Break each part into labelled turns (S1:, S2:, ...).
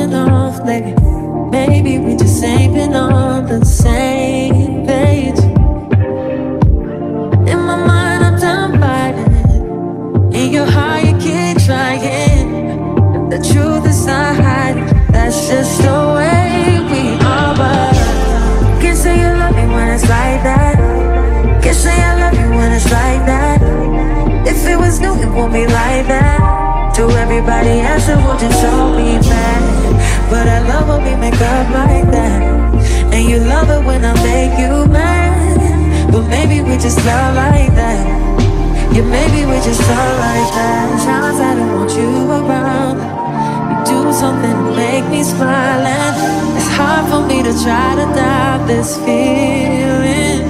S1: falling off lately. Maybe we just ain't been on the same page. In my mind I'm done fighting. In your heart you keep trying. The truth is not hiding. That's just the way we are. But can't say you love me when it's like that. Can't say I love you when it's like that. If it was new, it won't be like that. To everybody else, it would just all be bad. But I love when we make up like that. And you love it when I make you mad. But maybe we just love like that. Yeah, maybe we just love like that. Times I don't want you around. You do something to make me smile. And it's hard for me to try to doubt this feeling.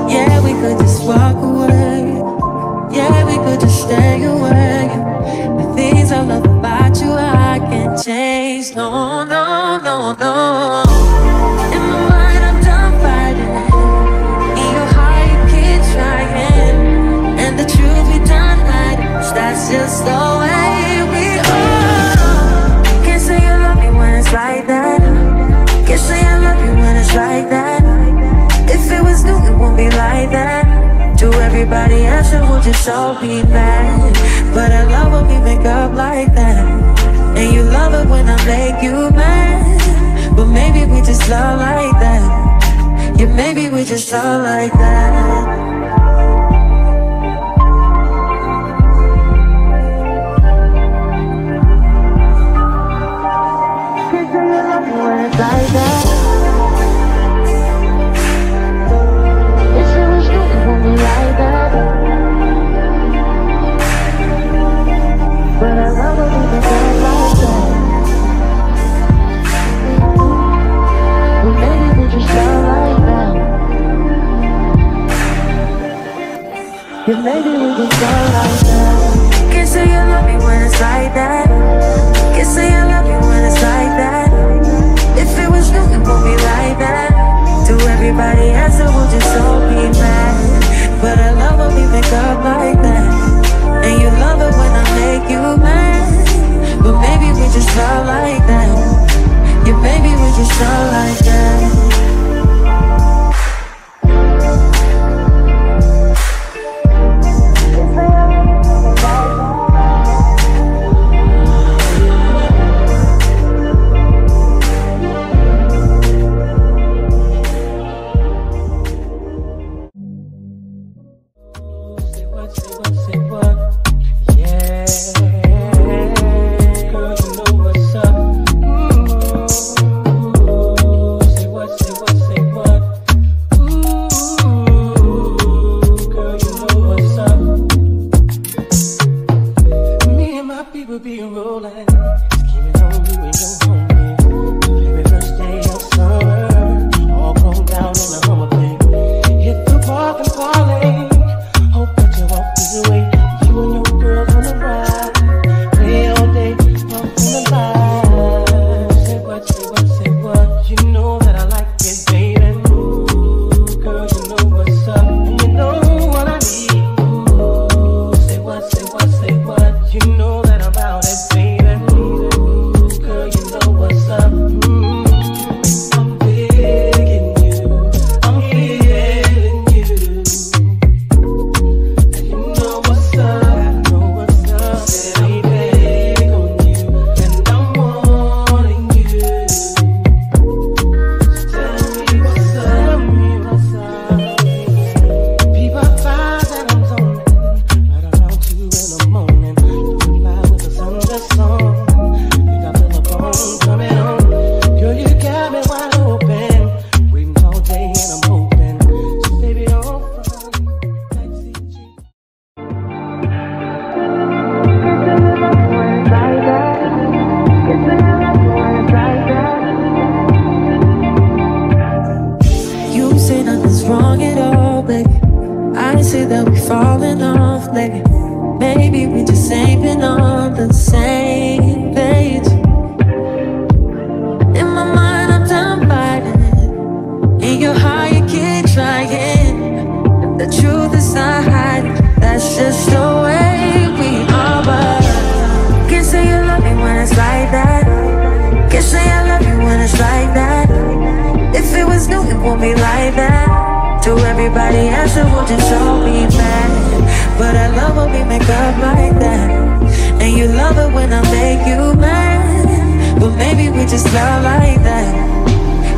S1: Yeah, we could just walk away. Yeah, we could just stay away. The things I love about you, I can't change. No, no, no, no. In my mind, I'm done fighting. In your heart, you keep trying. And the truth we done hiding. That's just the way we are. Can't say you love me when it's like that. Can't say I love you when it's like that. If it was new, it won't be like that. To everybody else, it will just all be bad. But I love when we make up like that. And you love it when I make you mad. But maybe we just love like that. Yeah, maybe we just love like that. Can't say you love me when it's like that. Like that. But I love it when it's like that. Well, maybe we just love like that. Yeah, maybe we just love like that. Can't say you love me when it's like that. Can't say I love you when it's like that. If it was new, it won't be like that. To everybody else, it will just all be mad. But I love when we make up like that. And you love it when I make you mad. But maybe we just love like that. Yeah, maybe we just love like that. answer will just all be mad. But I love when we make up like that. And you love it when I make you mad. But maybe we just love like that.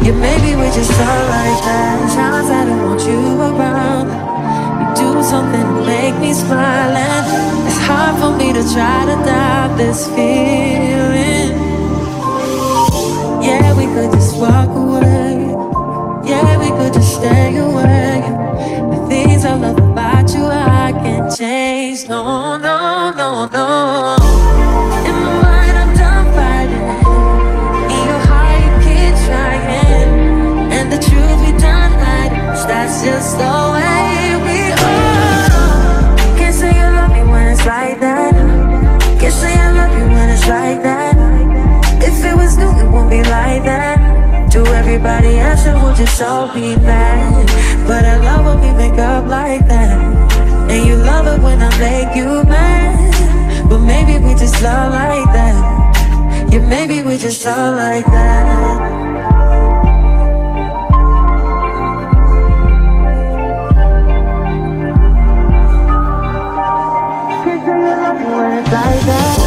S1: Yeah, maybe we just love like that. Times I don't want you around. You do something to make me smile, and it's hard for me to try to doubt this feeling. Yeah, we could just walk away. Yeah, we could just stay away. The things I love about you, I can't change. No, no, no, no. In my mind, I'm done fighting. In your heart, you keep trying. And the truth we done hiding, that's just the way we are. Can't say you love me when it's like that. Can't say I love you when it's like that. If it was new, it won't be like that. To everybody else, it will just all be bad. But I love when we make up like that. And you love it when I make you mad. But maybe we just love like that. Yeah, maybe we just love like that. Like that.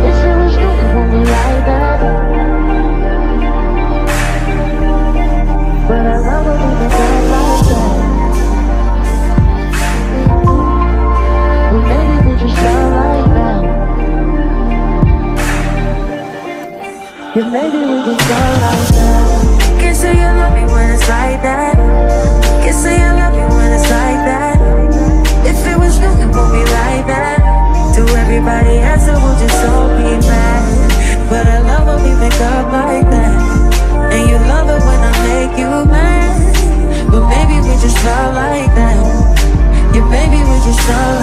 S1: If it was you, it won't be like that. But I love it when it's like that. But maybe we just love like that. Yeah, maybe we just love like that. Can't say you love me when it's like that. Can't say I love you when it's like that. If it was new, it won't be like that. To everybody else, it will just all be mad. But I love when we make up like that. And you love it when I make you mad. But maybe we just love like that. Yeah, maybe we just love